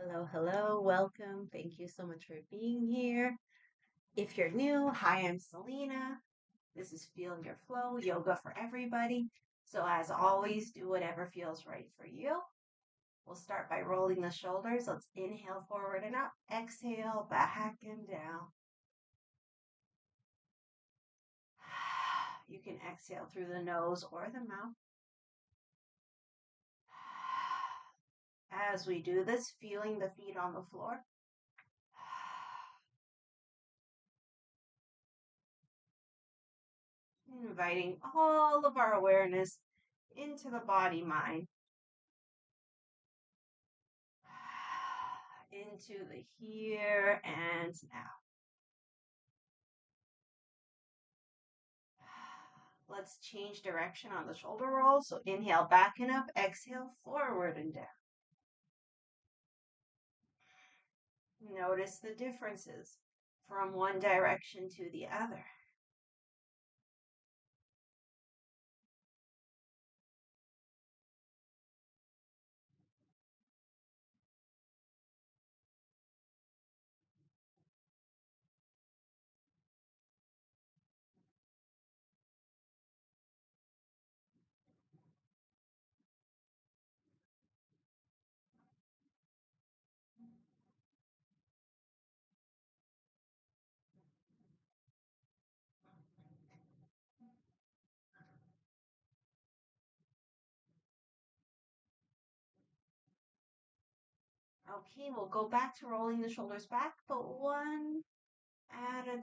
Hello, hello, welcome. Thank you so much for being here. If you're new, hi, I'm Selena. This is Feel Your Flow, yoga for everybody. So, as always, do whatever feels right for you. We'll start by rolling the shoulders. Let's inhale forward and up, exhale back and down. You can exhale through the nose or the mouth. As we do this, feeling the feet on the floor. Inviting all of our awareness into the body mind, into the here and now. Let's change direction on the shoulder roll. So inhale back and up, exhale forward and down. Notice the differences from one direction to the other. Okay, we'll go back to rolling the shoulders back, but one at a time.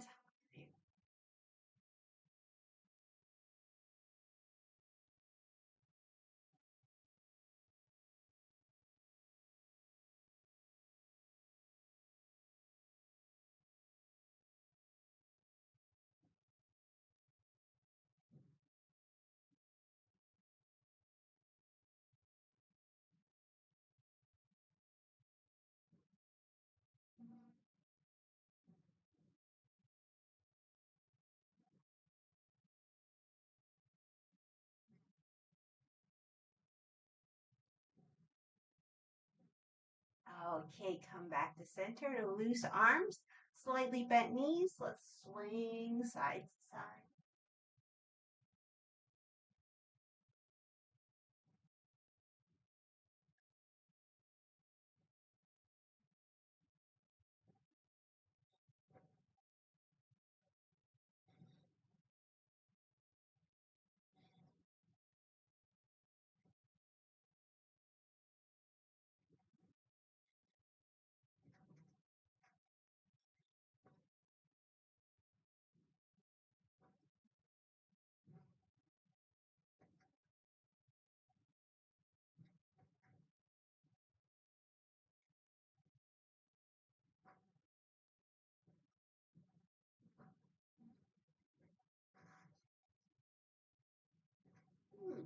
Okay, come back to center to loose arms, slightly bent knees. Let's swing side to side.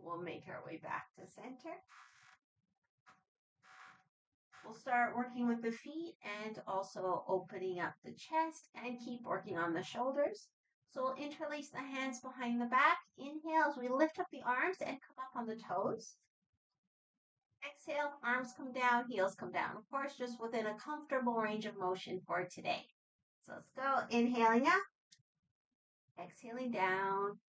We'll make our way back to center. We'll start working with the feet and also opening up the chest and keep working on the shoulders. So we'll interlace the hands behind the back. Inhale as we lift up the arms and come up on the toes. Exhale, arms come down, heels come down. Of course, just within a comfortable range of motion for today. So let's go. Inhaling up, exhaling down.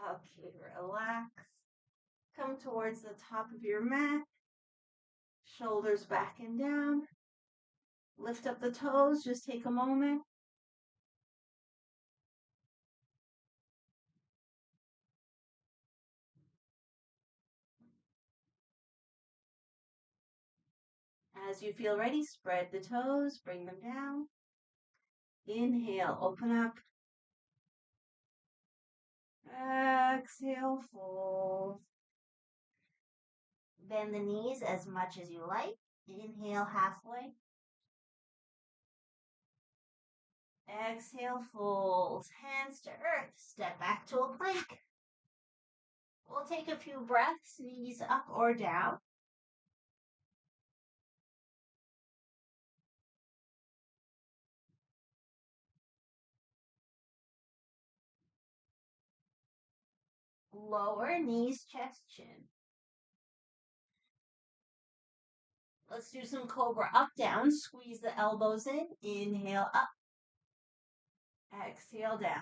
Okay, relax. Come towards the top of your mat, shoulders back and down. Lift up the toes, just take a moment. As you feel ready, spread the toes, bring them down. Inhale, open up. Exhale, fold. Bend the knees as much as you like. Inhale halfway. Exhale, fold. Hands to earth. Step back to a plank. We'll take a few breaths, knees up or down. Lower knees, chest, chin. Let's do some cobra up, down. Squeeze the elbows in. Inhale up. Exhale down.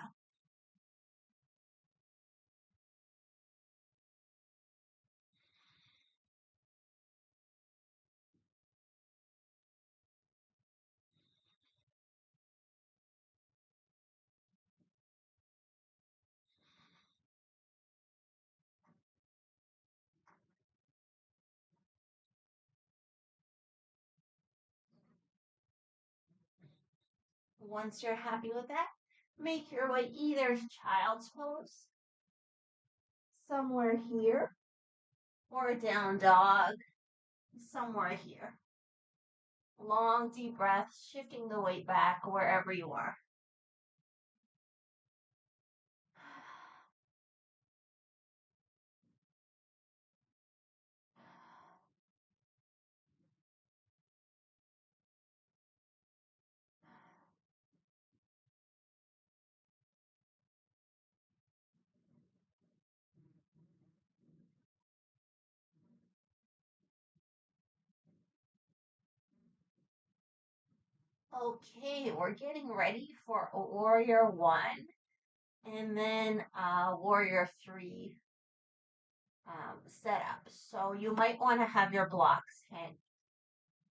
Once you're happy with that, make your way either child's pose, somewhere here, or down dog, somewhere here. Long, deep breaths, shifting the weight back wherever you are. Okay, we're getting ready for a warrior one and then warrior three setup. So you might want to have your blocks handy.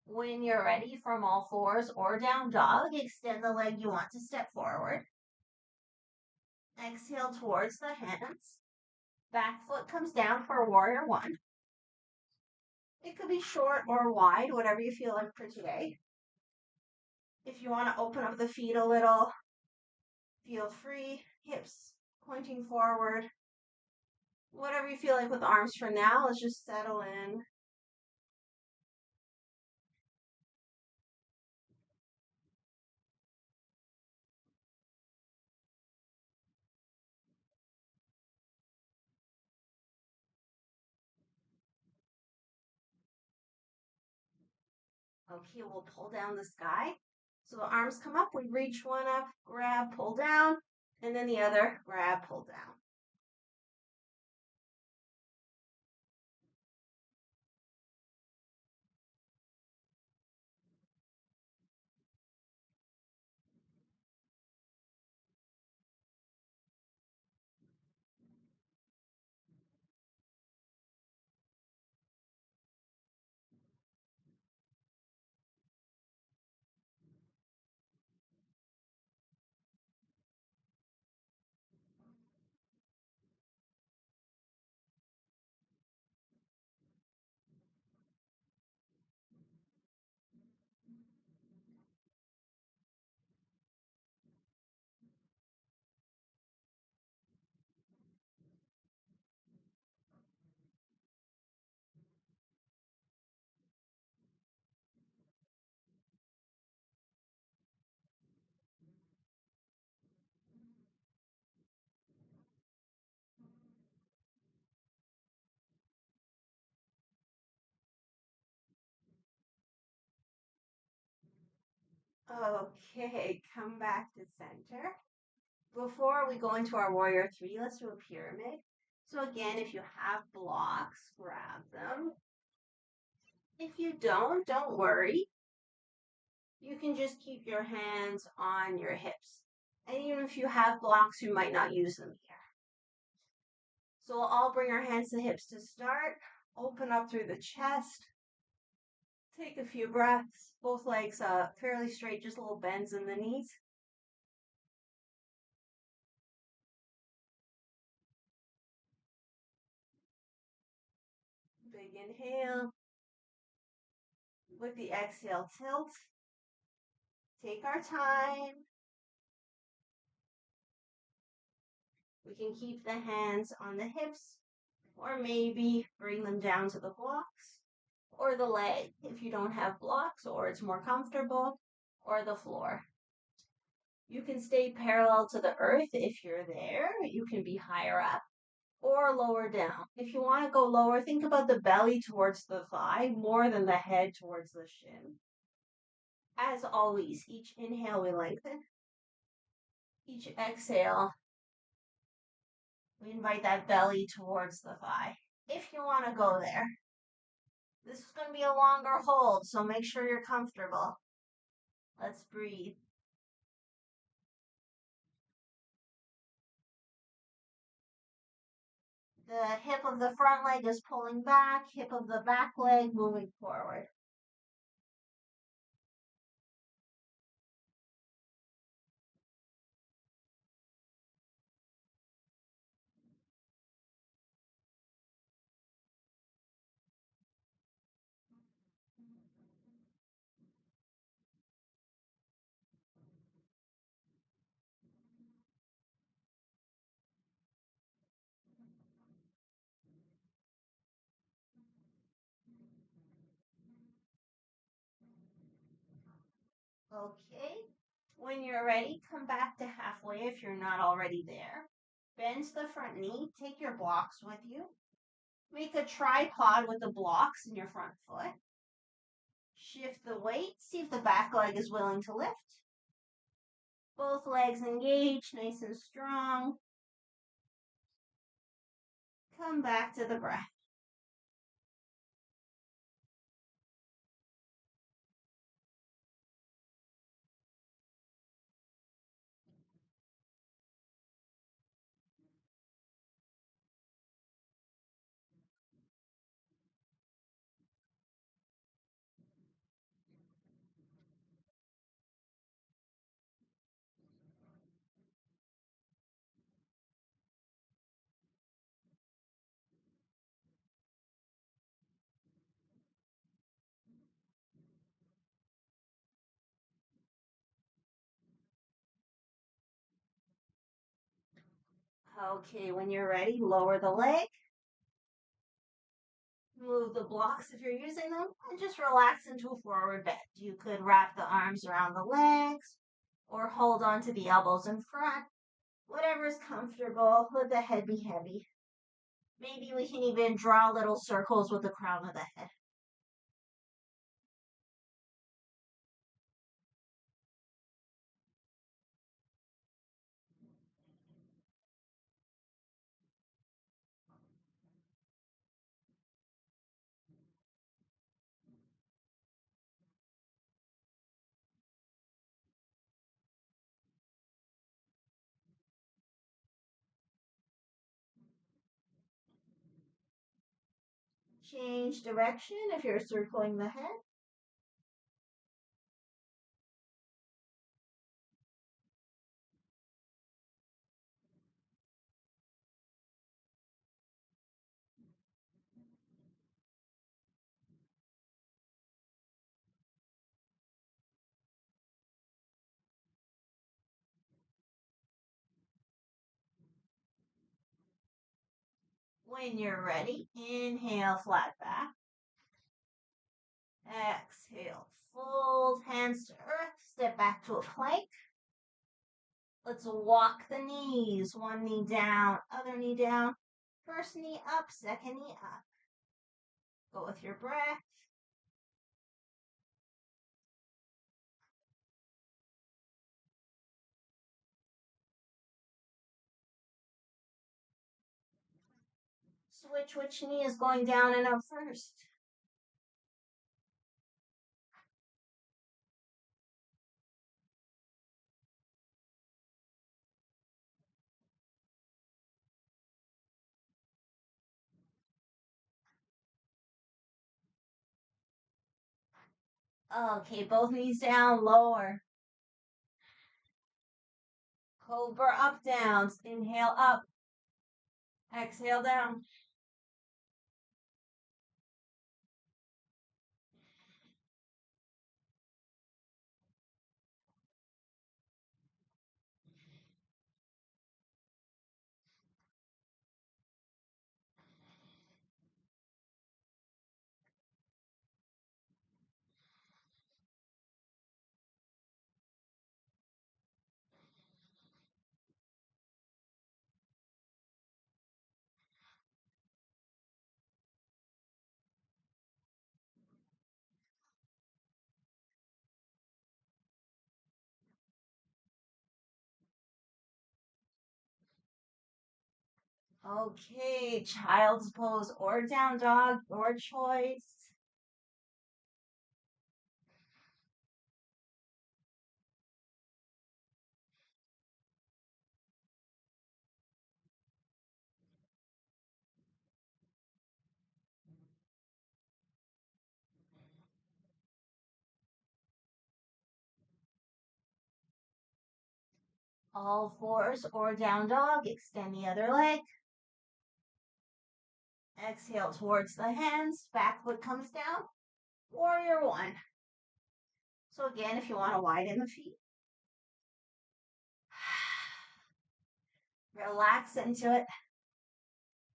When you're ready from all fours or down dog, extend the leg you want to step forward. Exhale towards the hands. Back foot comes down for warrior one. It could be short or wide, whatever you feel like for today. If you want to open up the feet a little, feel free. Hips pointing forward. Whatever you feel like with arms for now, let's just settle in. Okay, we'll pull down the sky. So the arms come up, we reach one up, grab, pull down, and then the other, grab, pull down. Okay, come back to center. Before we go into our warrior three, let's do a pyramid. So again, if you have blocks, grab them. If you don't worry. You can just keep your hands on your hips. And even if you have blocks, you might not use them here. So we'll all bring our hands to hips to start. Open up through the chest. Take a few breaths. Both legs fairly straight, just little bends in the knees. Big inhale. With the exhale, tilt. Take our time. We can keep the hands on the hips, or maybe bring them down to the blocks, or the leg if you don't have blocks, or it's more comfortable, or the floor. You can stay parallel to the earth if you're there. You can be higher up or lower down. If you want to go lower, think about the belly towards the thigh more than the head towards the shin. As always, each inhale we lengthen. Each exhale, we invite that belly towards the thigh. If you want to go there, this is going to be a longer hold, so make sure you're comfortable. Let's breathe. The hip of the front leg is pulling back, hip of the back leg moving forward. Okay. When you're ready, come back to halfway if you're not already there. Bend the front knee, take your blocks with you. Make a tripod with the blocks in your front foot. Shift the weight, see if the back leg is willing to lift. Both legs engaged, nice and strong. Come back to the breath. Okay, when you're ready, lower the leg. Move the blocks if you're using them, and just relax into a forward bend. You could wrap the arms around the legs or hold on to the elbows in front. Whatever is comfortable, let the head be heavy. Maybe we can even draw little circles with the crown of the head. Change direction if you're circling the head. When you're ready, inhale, flat back. Exhale, fold hands to earth, step back to a plank. Let's walk the knees. One knee down, other knee down. First knee up, second knee up. Go with your breath. Switch which knee is going down and up first. Okay, both knees down, lower. Cobra up, downs. Inhale up. Exhale down. Okay, child's pose or down dog, your choice. All fours or down dog, extend the other leg. Exhale towards the hands, back foot comes down. Warrior one. So again, if you want to widen the feet, relax into it.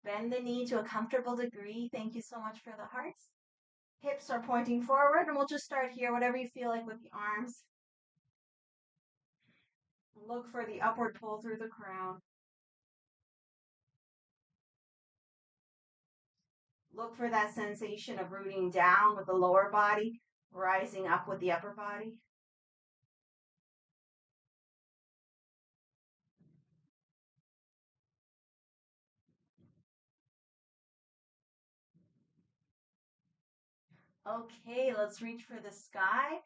Bend the knee to a comfortable degree. Thank you so much for the hearts. Hips are pointing forward, and we'll just start here, whatever you feel like with the arms. Look for the upward pull through the crown. Look for that sensation of rooting down with the lower body, rising up with the upper body. Okay, let's reach for the sky.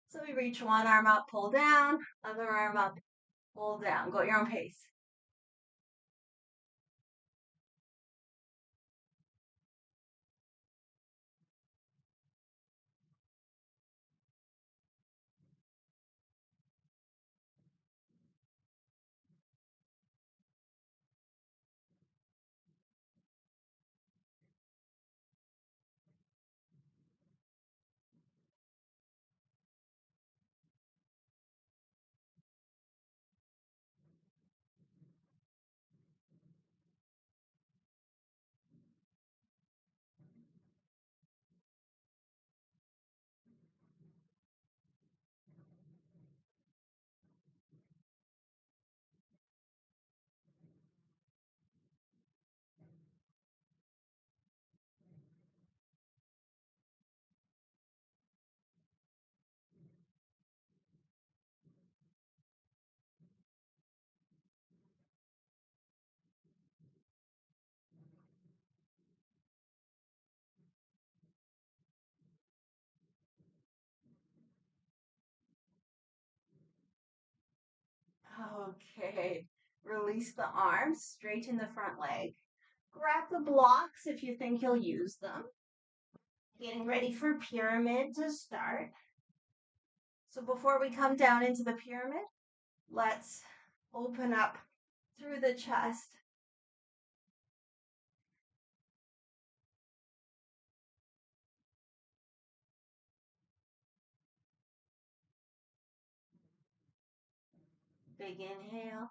So we reach one arm up, pull down, other arm up, pull down. Go at your own pace. Okay, release the arms, straighten the front leg. Grab the blocks if you think you'll use them. Getting ready for pyramid to start. So before we come down into the pyramid, let's open up through the chest. Big inhale.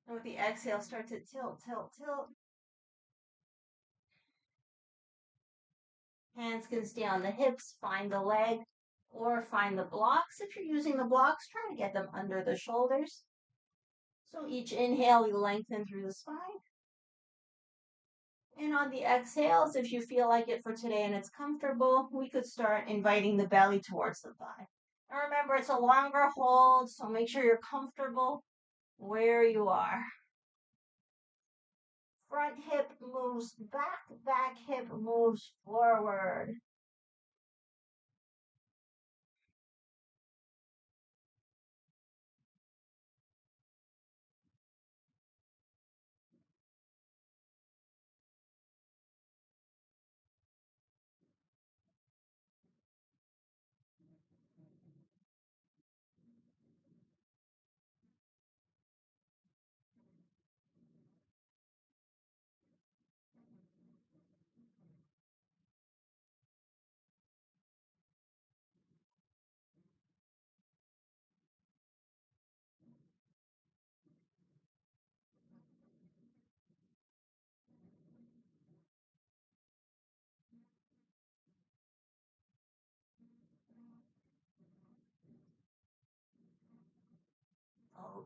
And with the exhale, start to tilt, tilt, tilt. Hands can stay on the hips, find the leg, or find the blocks. If you're using the blocks, try to get them under the shoulders. So each inhale, we lengthen through the spine. And on the exhales, if you feel like it for today and it's comfortable, we could start inviting the belly towards the thigh. And remember, it's a longer hold, so make sure you're comfortable where you are. Front hip moves back, back hip moves forward.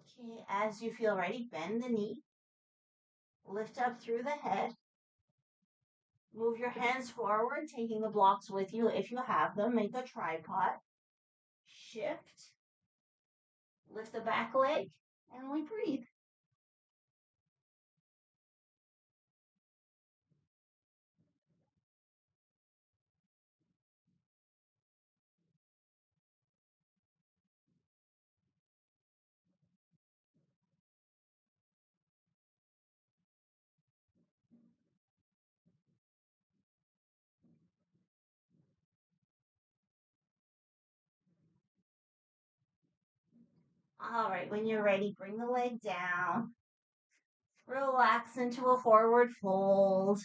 Okay, as you feel ready, bend the knee, lift up through the head, move your hands forward, taking the blocks with you if you have them. Make a tripod. Shift, lift the back leg, and we breathe. All right, when you're ready, bring the leg down. Relax into a forward fold.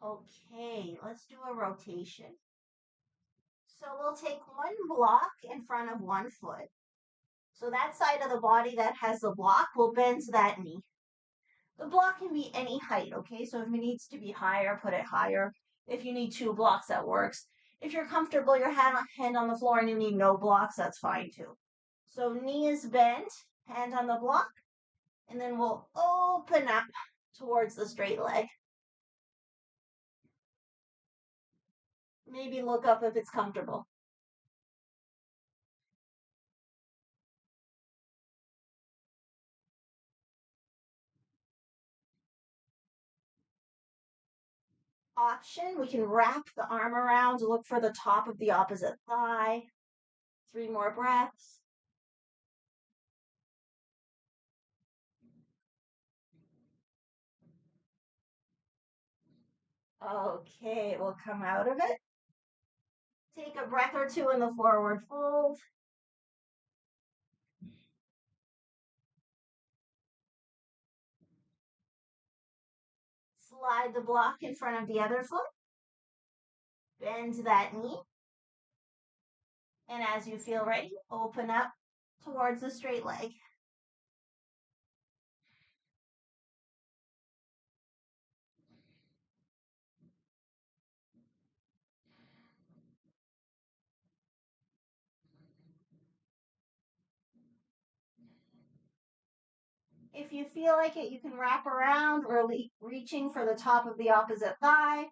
Okay, let's do a rotation. So we'll take one block in front of one foot. So that side of the body that has the block will bend to that knee. The block can be any height, okay? So if it needs to be higher, put it higher. If you need two blocks, that works. If you're comfortable, your hand on the floor and you need no blocks, that's fine too. So knee is bent, hand on the block, and then we'll open up towards the straight leg. Maybe look up if it's comfortable. Option, we can wrap the arm around, look for the top of the opposite thigh. 3 more breaths. Okay, we'll come out of it. Take a breath or two in the forward fold. Slide the block in front of the other foot. Bend that knee. And as you feel ready, open up towards the straight leg. If you feel like it, you can wrap around or reaching for the top of the opposite thigh.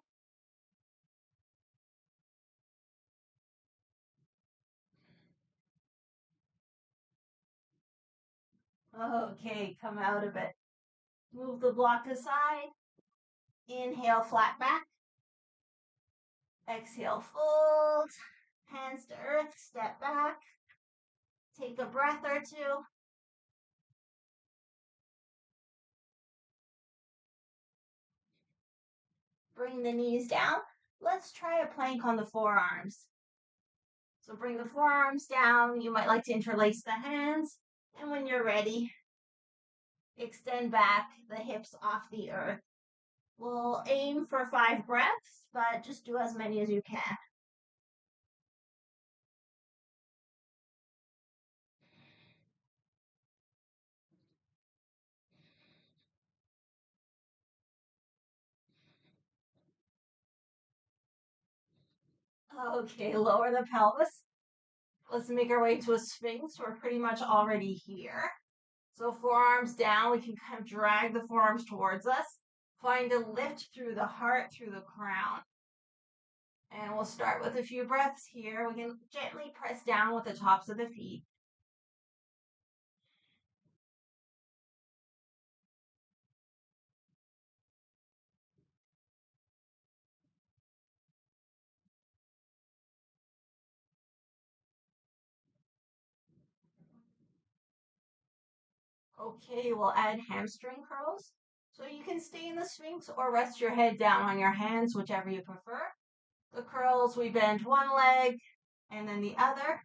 Okay, come out of it. Move the block aside. Inhale, flat back. Exhale, fold. Hands to earth, step back. Take a breath or two. Bring the knees down. Let's try a plank on the forearms. So bring the forearms down. You might like to interlace the hands. And when you're ready, extend back the hips off the earth. We'll aim for 5 breaths, but just do as many as you can. Okay, lower the pelvis. Let's make our way to a sphinx. We're pretty much already here. So forearms down, we can kind of drag the forearms towards us. Find a lift through the heart, through the crown. And we'll start with a few breaths here. We can gently press down with the tops of the feet. Okay, we'll add hamstring curls. So you can stay in the Sphinx or rest your head down on your hands, whichever you prefer. The curls, we bend one leg and then the other.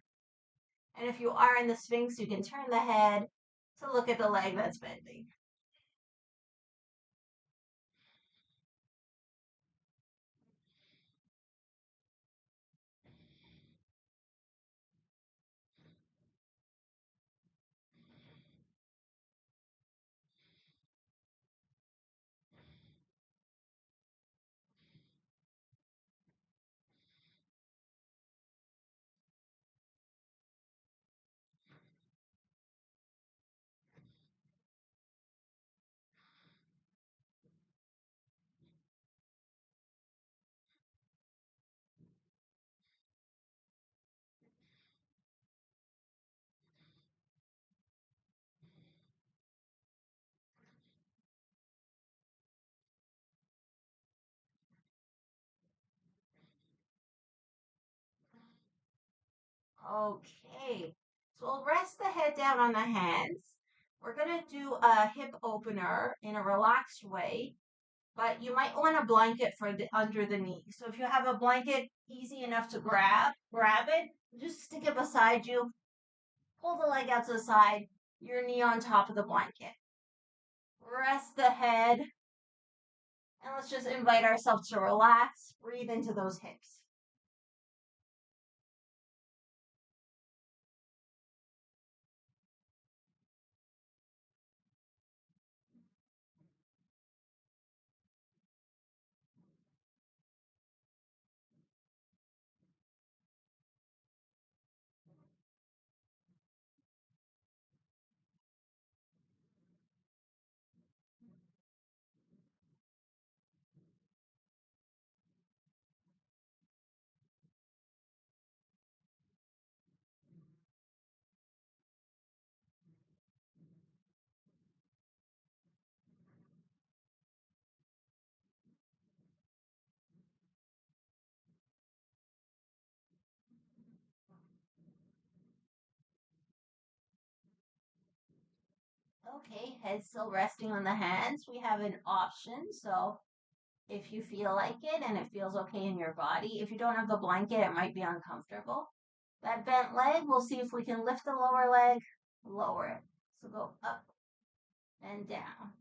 And if you are in the Sphinx, you can turn the head to look at the leg that's bending. Okay. So we'll rest the head down on the hands. We're going to do a hip opener in a relaxed way, but you might want a blanket for the under the knee. So if you have a blanket easy enough to grab it, just stick it beside you, pull the leg out to the side, your knee on top of the blanket. Rest the head, and let's just invite ourselves to relax, breathe into those hips. Okay, head still resting on the hands. We have an option. So if you feel like it and it feels okay in your body, if you don't have the blanket, it might be uncomfortable. That bent leg, we'll see if we can lift the lower leg, lower it. So go up and down.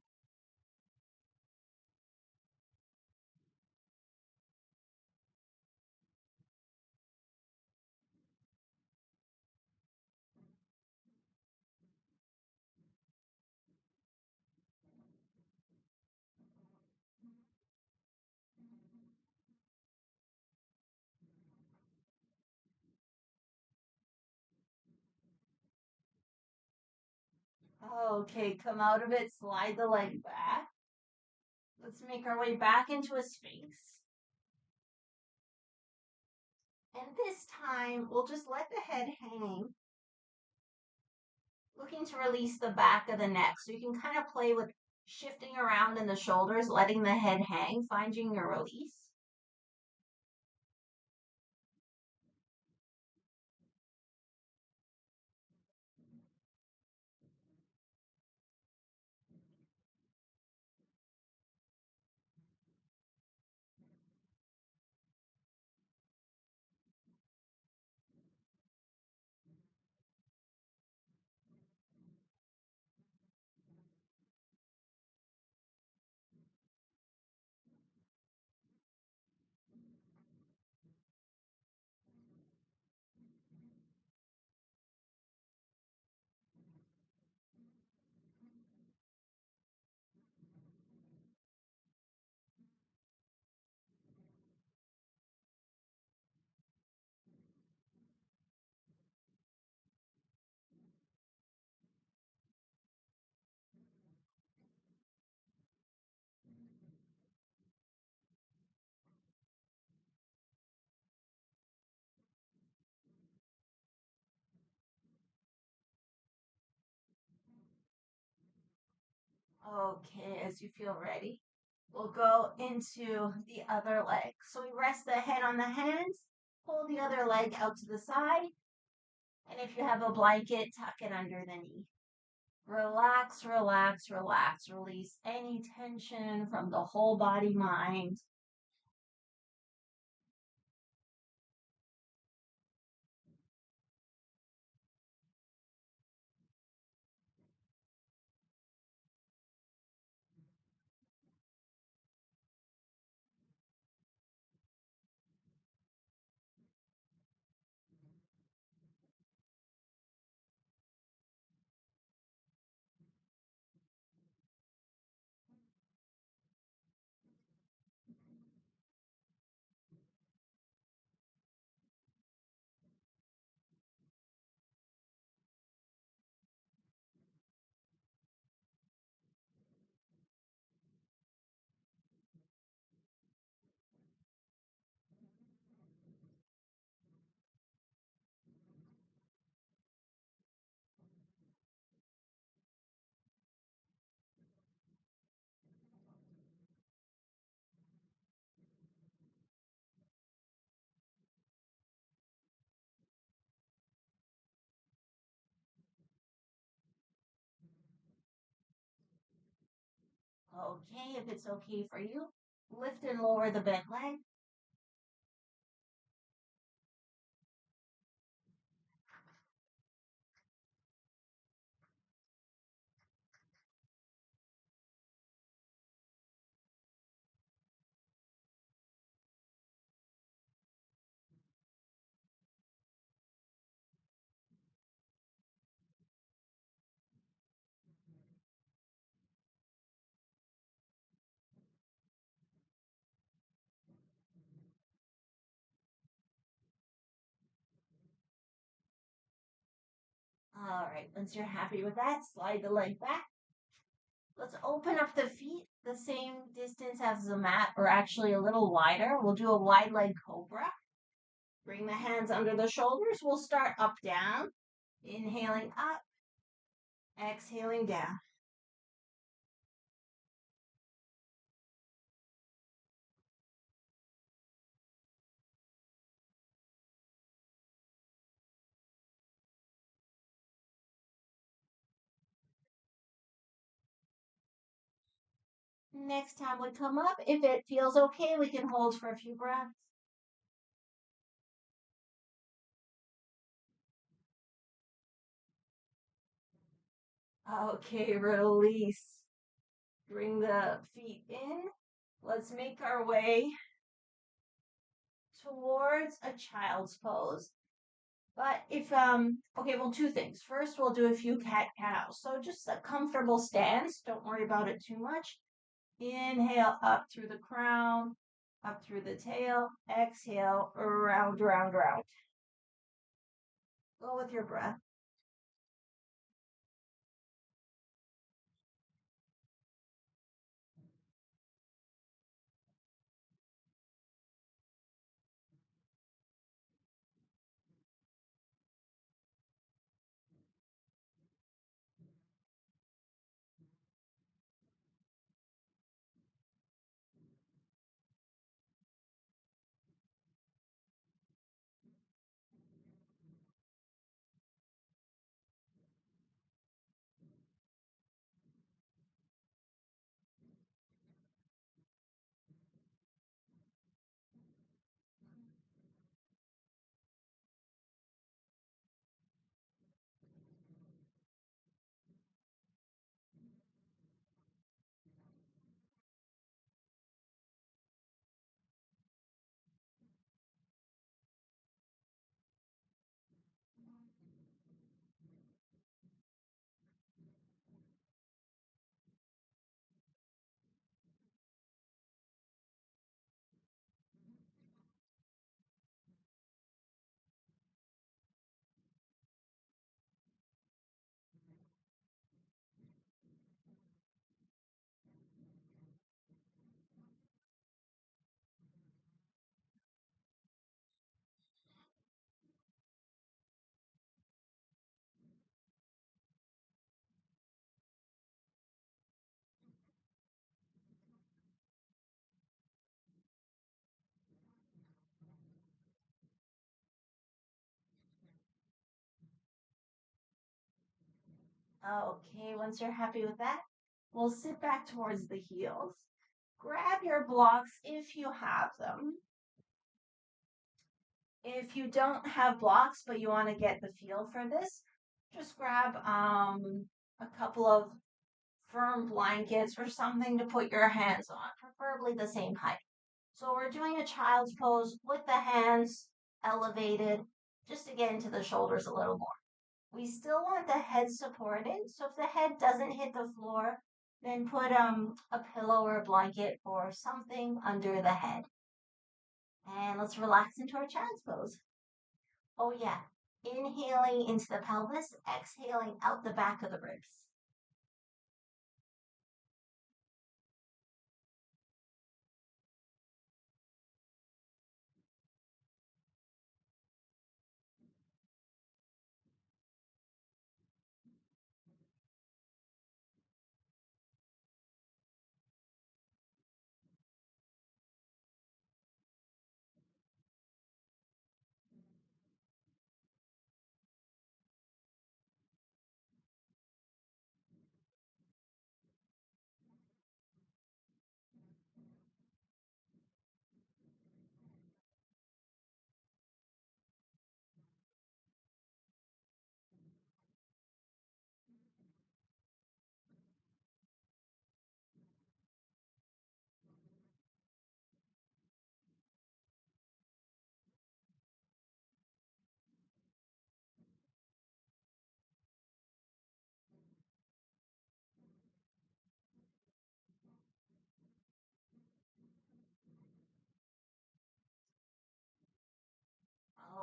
Okay, come out of it, slide the leg back. Let's make our way back into a sphinx. And this time, we'll just let the head hang, looking to release the back of the neck. So you can kind of play with shifting around in the shoulders, letting the head hang, finding your release. Okay, as you feel ready, we'll go into the other leg. So we rest the head on the hands, pull the other leg out to the side, and if you have a blanket, tuck it under the knee. Relax, relax, relax. Release any tension from the whole body mind. Okay, if it's okay for you, lift and lower the bent leg. All right, once you're happy with that, slide the leg back. Let's open up the feet the same distance as the mat, or actually a little wider. We'll do a wide leg cobra. Bring the hands under the shoulders. We'll start up, down. Inhaling up, exhaling down. Next time we come up, if it feels okay, we can hold for a few breaths. Okay, release. Bring the feet in. Let's make our way towards a child's pose. But if okay, well, two things. First, we'll do a few cat cows. So just a comfortable stance. Don't worry about it too much. Inhale up through the crown, up through the tail. Exhale, round, round, round. Go with your breath. Okay, once you're happy with that, we'll sit back towards the heels. Grab your blocks if you have them. If you don't have blocks, but you want to get the feel for this, just grab a couple of firm blankets or something to put your hands on, preferably the same height. So we're doing a child's pose with the hands elevated just to get into the shoulders a little more. We still want the head supported, so if the head doesn't hit the floor, then put a pillow or a blanket or something under the head. And let's relax into our child's pose. Oh, yeah. Inhaling into the pelvis, exhaling out the back of the ribs.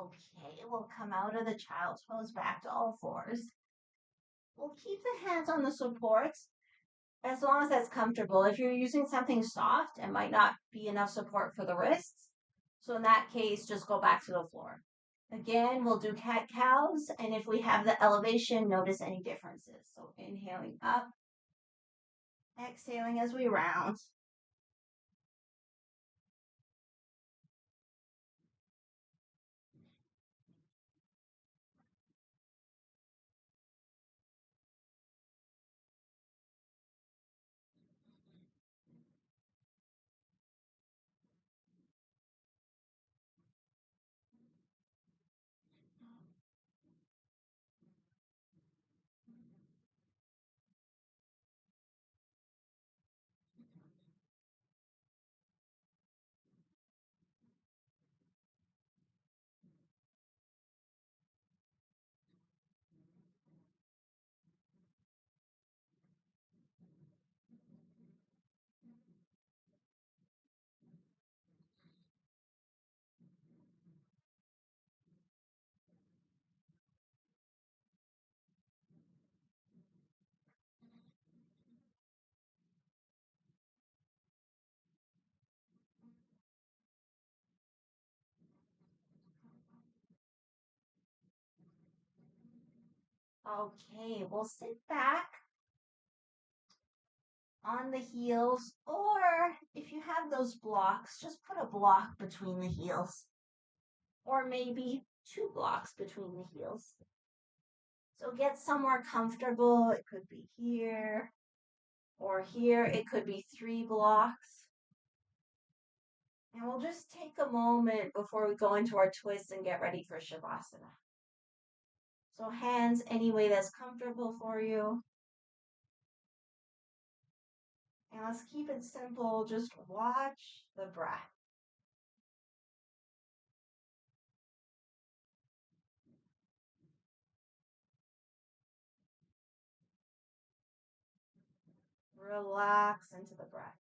Okay, we'll come out of the child's pose back to all fours. We'll keep the hands on the supports as long as that's comfortable. If you're using something soft, it might not be enough support for the wrists. So in that case, just go back to the floor. Again, we'll do cat cows, and if we have the elevation, notice any differences. So inhaling up, exhaling as we round. Okay, we'll sit back on the heels, or if you have those blocks, just put a block between the heels, or maybe two blocks between the heels. So get somewhere comfortable. It could be here or here. It could be three blocks. And we'll just take a moment before we go into our twist and get ready for Shavasana. So hands any way that's comfortable for you. And let's keep it simple. Just watch the breath. Relax into the breath.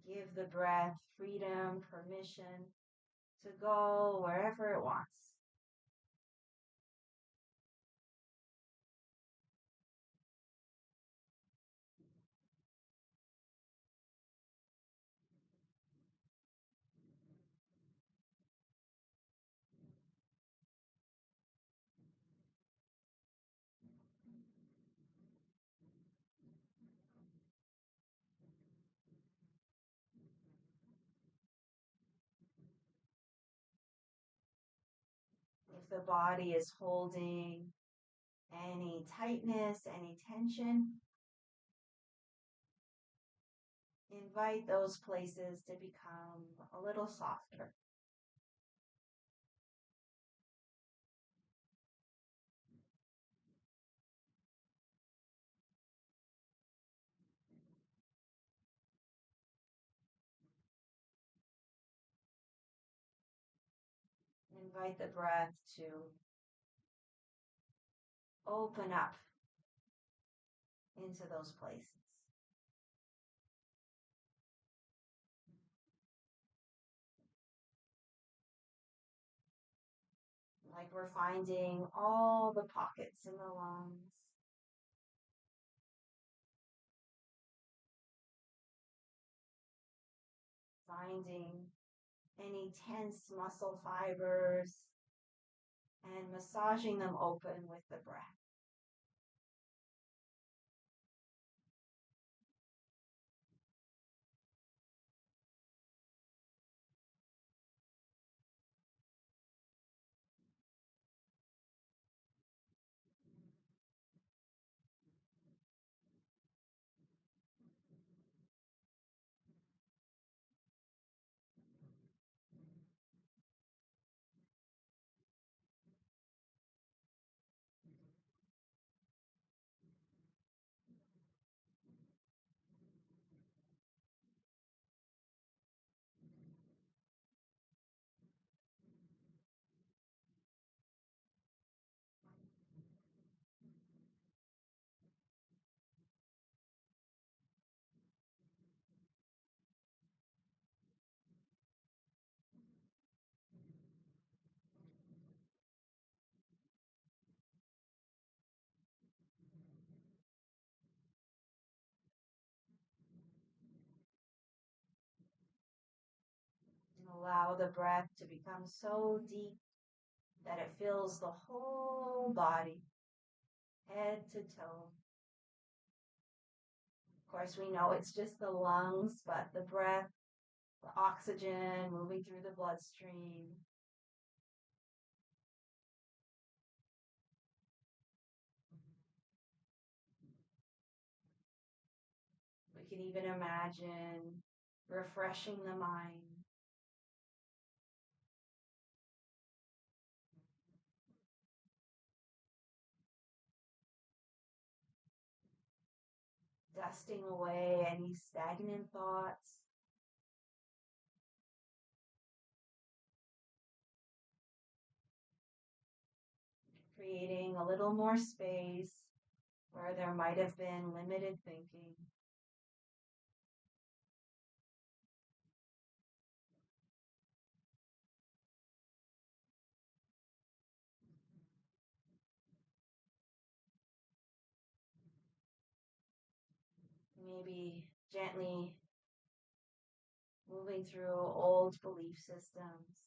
Give the breath freedom, permission to go wherever it wants. If the body is holding any tightness, any tension, invite those places to become a little softer. Invite the breath to open up into those places. Like we're finding all the pockets in the lungs. Finding any tense muscle fibers and massaging them open with the breath. Allow the breath to become so deep that it fills the whole body, head to toe. Of course, we know it's just the lungs, but the breath, the oxygen moving through the bloodstream. We can even imagine refreshing the mind. Dusting away any stagnant thoughts, creating a little more space where there might have been limited thinking. Maybe gently moving through old belief systems,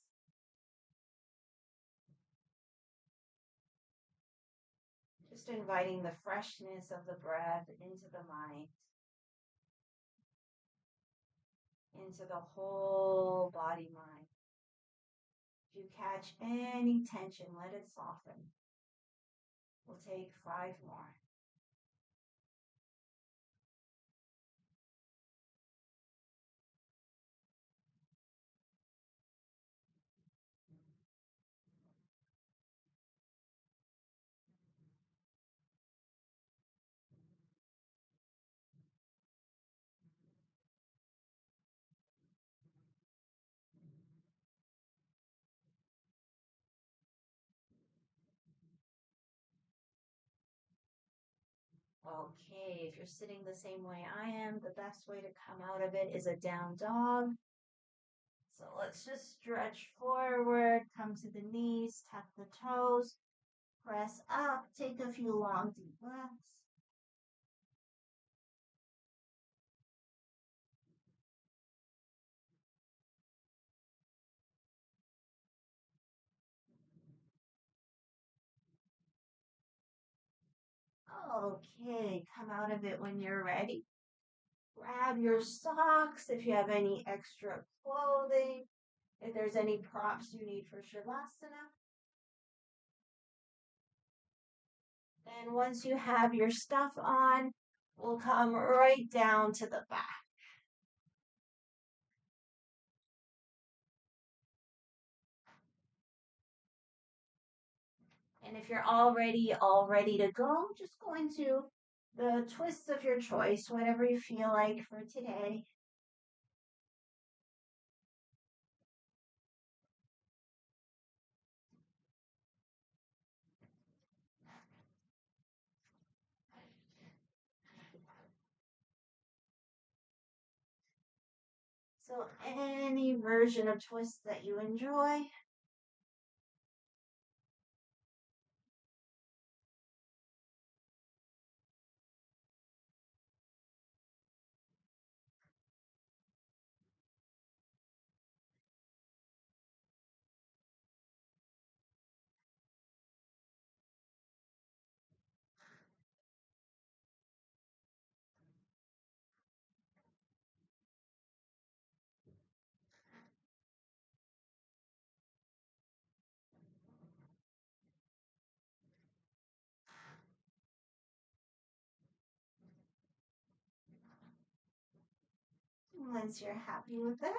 just inviting the freshness of the breath into the mind, into the whole body mind. If you catch any tension, let it soften. We'll take 5 more. Okay, if you're sitting the same way I am, the best way to come out of it is a down dog. So let's just stretch forward, come to the knees, tuck the toes, press up, take a few long deep breaths. Okay, come out of it when you're ready. Grab your socks if you have any extra clothing, if there's any props you need for Shavasana. Then once you have your stuff on, we'll come right down to the back. And if you're already all ready to go, just go into the twists of your choice, whatever you feel like for today. So any version of twist that you enjoy. Once you're happy with that,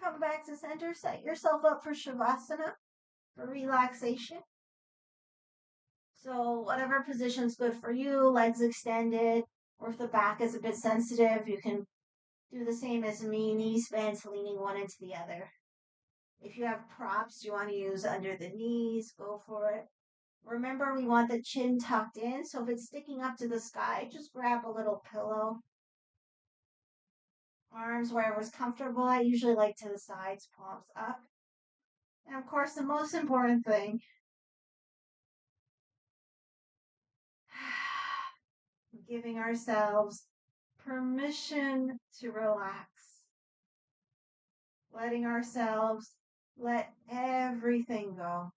come back to center, set yourself up for Shavasana, for relaxation. So whatever position's good for you, legs extended, or if the back is a bit sensitive, you can do the same as me, knees bent, leaning one into the other. If you have props you want to use under the knees, go for it. Remember, we want the chin tucked in, so if it's sticking up to the sky, just grab a little pillow. Arms wherever's comfortable. I usually like to the sides, palms up. And of course, the most important thing, giving ourselves permission to relax. letting ourselves let everything go.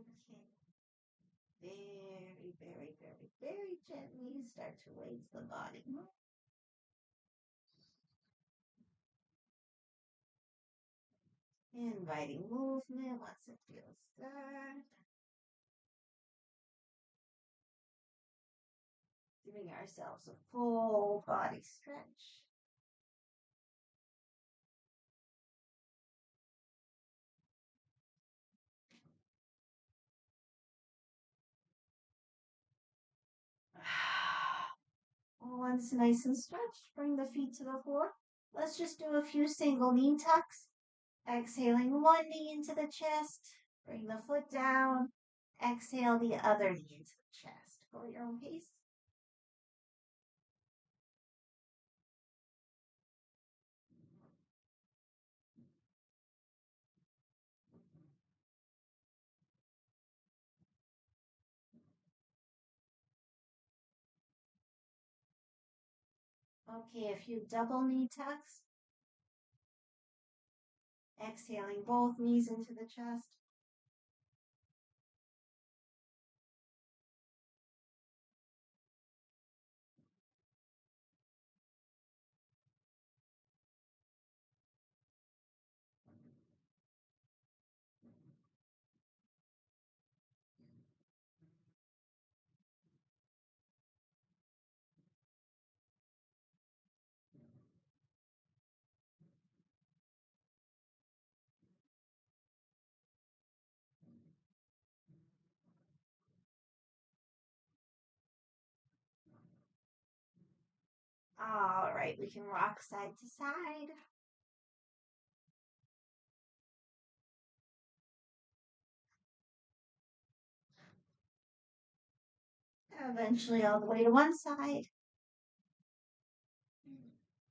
Okay. Very, very, very, very gently start to raise the body. Inviting movement once it feels good. Giving ourselves a full body stretch. Once nice and stretched, bring the feet to the floor. Let's just do a few single knee tucks. Exhaling one knee into the chest. Bring the foot down. Exhale the other knee into the chest. Go at your own pace. Okay, a few double knee tucks. Exhaling both knees into the chest. All right, we can rock side to side. Eventually, all the way to one side.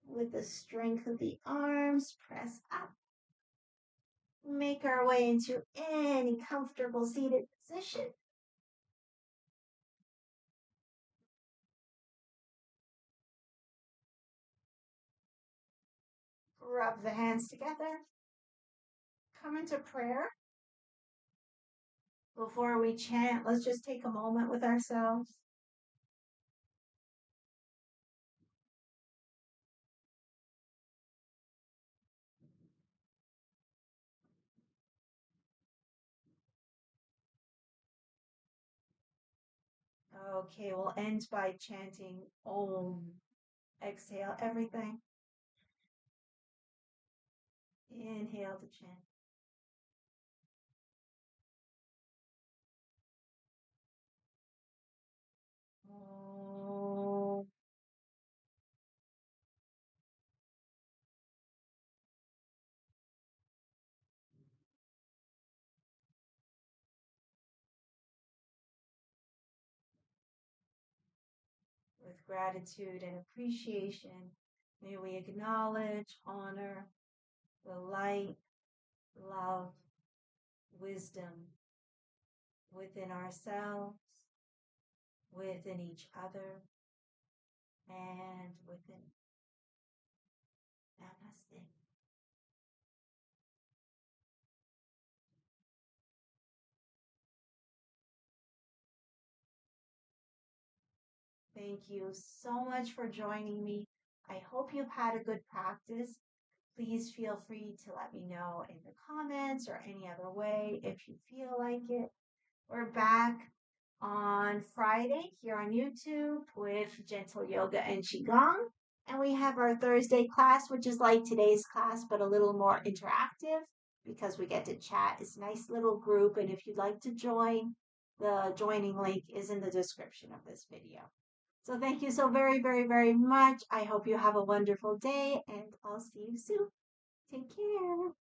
With the strength of the arms, press up. Make our way into any comfortable seated position. Rub the hands together. Come into prayer. Before we chant, let's just take a moment with ourselves. Okay, we'll end by chanting Om. Exhale everything. Inhale to chant. Om. With gratitude and appreciation, may we acknowledge, honor the light, love, wisdom within ourselves, within each other, and within. Namaste. Thank you so much for joining me. I hope you've had a good practice. Please feel free to let me know in the comments or any other way if you feel like it. We're back on Friday here on YouTube with Gentle Yoga and Qigong. And we have our Thursday class, which is like today's class, but a little more interactive because we get to chat. It's a nice little group. And if you'd like to join, the joining link is in the description of this video. So thank you so very, very, very much. I hope you have a wonderful day and I'll see you soon. Take care.